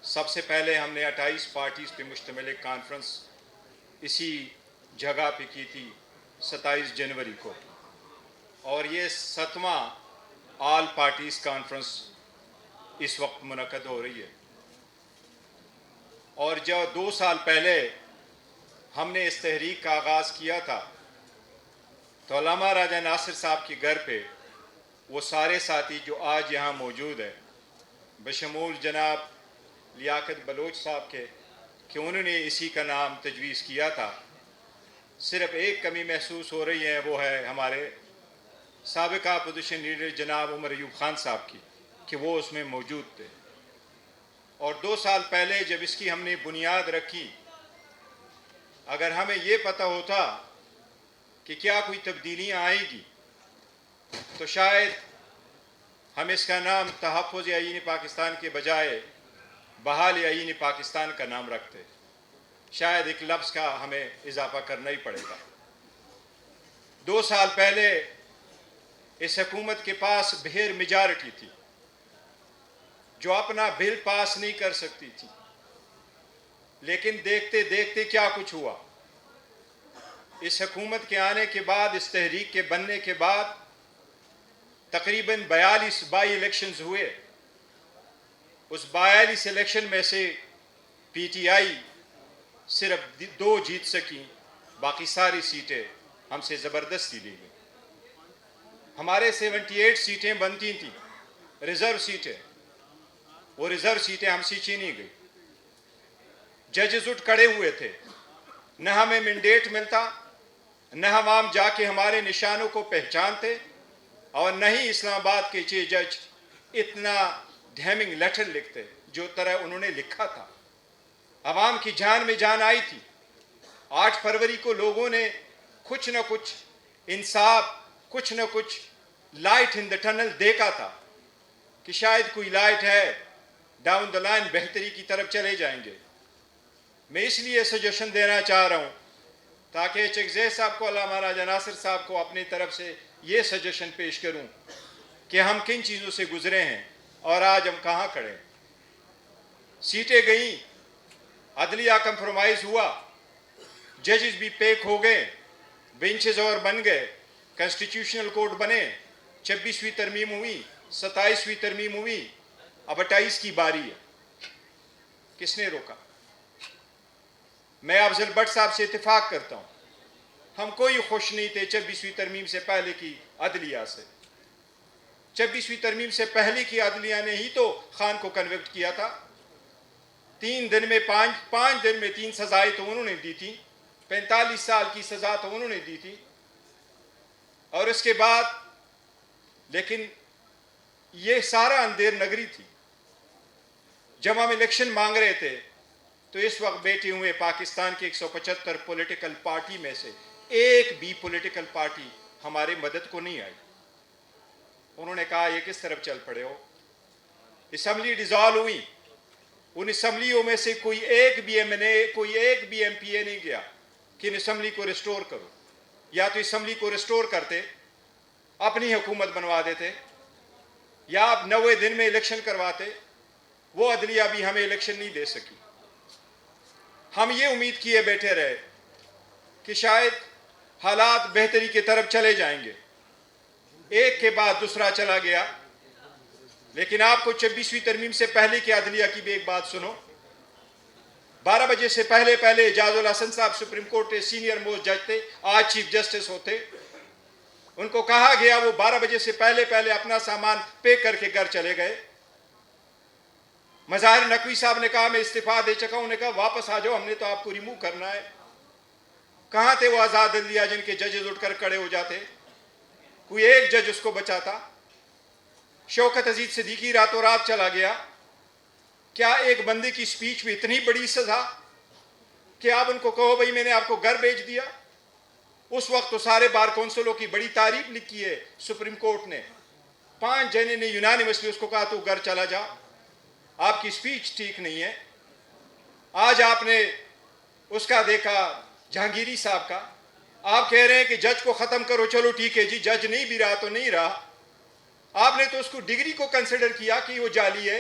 सबसे पहले हमने 28 पार्टीज़ पे मुश्तमिल एक कॉन्फ्रेंस इसी जगह पे की थी 27 जनवरी को, और ये 7वां ऑल पार्टीज़ कॉन्फ्रेंस इस वक्त मुनक़द हो रही है। और जो 2 साल पहले हमने इस तहरीक का आगाज़ किया था तो अल्लामा राजा नासिर साहब के घर पे वो सारे साथी जो आज यहाँ मौजूद है, बशमूल जनाब लियाकत बलोच साहब के, कि उन्होंने इसी का नाम तजवीज़ किया था। सिर्फ़ एक कमी महसूस हो रही है, वो है हमारे साबिक़ा अपोजिशन लीडर जनाब उमर अयूब ख़ान साहब की, कि वो उसमें मौजूद थे। और 2 साल पहले जब इसकी हमने बुनियाद रखी, अगर हमें ये पता होता कि क्या कोई तब्दीलियाँ आएगी तो शायद हम इसका नाम तहफ़्फ़ुज़ आईन पाकिस्तान के बजाय बहाल आईन पाकिस्तान का नाम रखते। शायद एक लफ्ज़ का हमें इजाफ़ा करना ही पड़ेगा। 2 साल पहले इस हुकूमत के पास ढेर मेजॉरिटी थी जो अपना बिल पास नहीं कर सकती थी, लेकिन देखते देखते क्या कुछ हुआ। इस हुकूमत के आने के बाद, इस तहरीक के बनने के बाद तकरीबन 42 बाई इलेक्शंस हुए। उस 42 इलेक्शन में से पीटीआई सिर्फ 2 जीत सकी, बाकी सारी सीटें हमसे ज़बरदस्ती ली गई। हमारे 78 सीटें बनती थीं, रिज़र्व सीटें, वो रिज़र्व सीटें हमसे छीनी गई। जजेस उठ खड़े हुए थे, न हमें मैंडेट मिलता, न हम आम जाके हमारे निशानों को पहचानते, और न ही इस्लामाबाद के चीफ जज इतना डैमिंग लेटर लिखते जो तरह उन्होंने लिखा था। अवाम की जान में जान आई थी। 8 फरवरी को लोगों ने कुछ न कुछ इंसाफ, कुछ न कुछ लाइट इन द टनल देखा था कि शायद कोई लाइट है, डाउन द लाइन बेहतरी की तरफ चले जाएंगे। मैं इसलिए सजेशन देना चाह रहा हूँ ताकि चकज़े साहब को, अल्लामा राजा नासिर साहब को अपनी तरफ से ये सजेशन पेश करूं कि हम किन चीज़ों से गुजरे हैं और आज हम कहाँ खड़े हैं। सीटें गई, अदलिया कंप्रोमाइज़ हुआ, जजेस भी पेक हो गए, बेंचेस और बन गए, कॉन्स्टिट्यूशनल कोर्ट बने, 26वीं तरमीम हुई, 27वीं तरमीम हुई, अब 28 की बारी है। किसने रोका? मैं अफजल भट्ट साहब से इत्तेफाक करता हूँ, हम कोई खुश नहीं थे 26वीं तरमीम से पहले की अदलिया से। 26वीं तरमीम से पहले की अदलिया ने ही तो खान को कन्विक्ट किया था। 3 दिन में 5 दिन में 3 सजाएं तो उन्होंने दी थी, 45 साल की सजा तो उन्होंने दी थी। और उसके बाद लेकिन ये सारा अंधेर नगरी थी। जब हम इलेक्शन मांग रहे थे तो इस वक्त बैठे हुए पाकिस्तान के 175 पॉलिटिकल पार्टी में से एक भी पॉलिटिकल पार्टी हमारी मदद को नहीं आई। उन्होंने कहा ये किस तरफ चल पड़े हो। असम्बली डिसॉल्व हुई, उन असम्बलियों में से कोई एक भी एमएनए, कोई एक भी एमपीए नहीं गया कि इन असम्बली को रिस्टोर करो। या तो असम्बली को रिस्टोर करते, अपनी हुकूमत बनवा देते, या आप 90 दिन में इलेक्शन करवाते। वो अदलिया भी हमें इलेक्शन नहीं दे सकी। हम ये उम्मीद किए बैठे रहे कि शायद हालात बेहतरी की तरफ चले जाएंगे। एक के बाद दूसरा चला गया। लेकिन आपको 26वीं तरमीम से पहले की अदलिया की भी एक बात सुनो। 12 बजे से पहले पहले एजाजुल हसन साहब सुप्रीम कोर्ट के सीनियर मोस्ट जज थे, आज चीफ जस्टिस होते। उनको कहा गया वो 12 बजे से पहले पहले अपना सामान पे करके घर चले गए। मज़ाहिर नकवी साहब ने कहा मैं इस्तीफा दे चुका हूं। उन्होंने कहा वापस आ जाओ, हमने तो आपको रिमूव करना है। कहाँ थे वो आज़ाद अदलिया जिनके जजेस उठकर खड़े हो जाते? कोई एक जज उसको बचाता? शौकत अजीज सिद्दीकी रातों रात चला गया। क्या एक बंदे की स्पीच में इतनी बड़ी सजा कि आप उनको कहो भाई मैंने आपको घर भेज दिया? उस वक्त तो सारे बार कौंसिलों की बड़ी तारीफ लिखी है सुप्रीम कोर्ट ने। 5 जज ने यूनानिमसली उसको कहा तू घर चला जा, आपकी स्पीच ठीक नहीं है। आज आपने उसका देखा जहांगीरी साहब का, आप कह रहे हैं कि जज को ख़त्म करो। चलो ठीक है जी, जज नहीं भी रहा तो नहीं रहा। आपने तो उसको डिग्री को कंसिडर किया कि वो जाली है।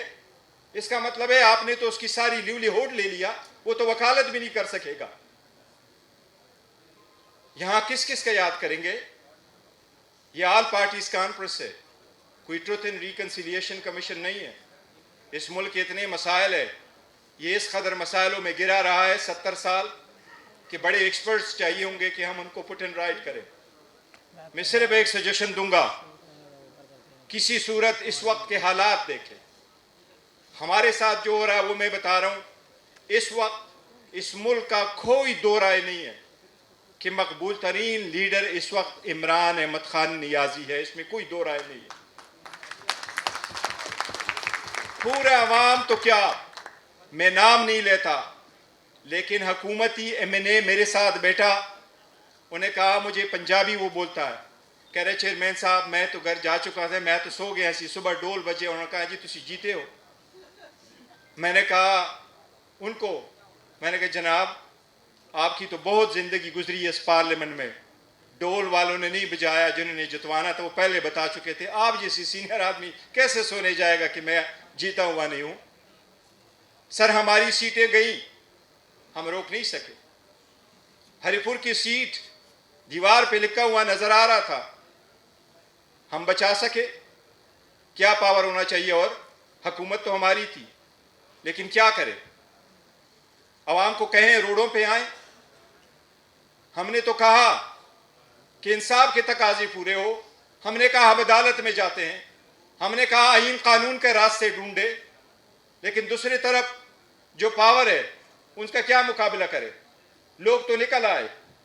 इसका मतलब है आपने तो उसकी सारी लिवलीहुड ले लिया, वो तो वकालत भी नहीं कर सकेगा। यहां किस किस का याद करेंगे? ये ऑल पार्टीज कॉन्फ्रेंस है, कोई ट्रुथ एंड रिकन्सिलिएशन कमीशन नहीं है। इस मुल्क के इतने मसाइल है, ये इस कदर मसाइलों में गिरा रहा है 70 साल कि बड़े एक्सपर्ट्स चाहिए होंगे कि हम उनको पुट एंड राइट करें। मैं सिर्फ एक सजेशन दूंगा, किसी सूरत इस वक्त के हालात देखें, हमारे साथ जो हो रहा है वो मैं बता रहा हूं। इस वक्त इस मुल्क का कोई दो राय नहीं है कि मकबूल तरीन लीडर इस वक्त इमरान अहमद खान नियाजी है, इसमें कोई दो राय नहीं है। पूरा अवाम तो क्या, मैं नाम नहीं लेता, लेकिन हुकूमती एमएनए मेरे साथ बैठा, उन्हें कहा मुझे पंजाबी वो बोलता है, कह रहे चेयरमैन साहब मैं तो घर जा चुका था, मैं तो सो गया सी, सुबह डोल बजे। उन्होंने कहा जी तुसी जीते हो। मैंने कहा उनको, मैंने कहा जनाब आपकी तो बहुत ज़िंदगी गुजरी है इस पार्लियामेंट में, डोल वालों ने नहीं बजाया, जिन्होंने जितवाना था वो पहले बता चुके थे, आप जैसी सीनियर आदमी कैसे सोने जाएगा कि मैं जीता हुआ नहीं हूं। सर हमारी सीटें गई, हम रोक नहीं सके। हरिपुर की सीट दीवार पे लिखा हुआ नजर आ रहा था, हम बचा सके? क्या पावर होना चाहिए, और हुकूमत तो हमारी थी, लेकिन क्या करें? अवाम को कहें रोडों पे आए। हमने तो कहा कि इंसाफ के तकाजे पूरे हो, हमने कहा हम अदालत में जाते हैं, हमने कहा आईन कानून के रास्ते ढूंढे, लेकिन दूसरी तरफ जो पावर है उनका क्या मुकाबला करे? लोग तो निकल आए,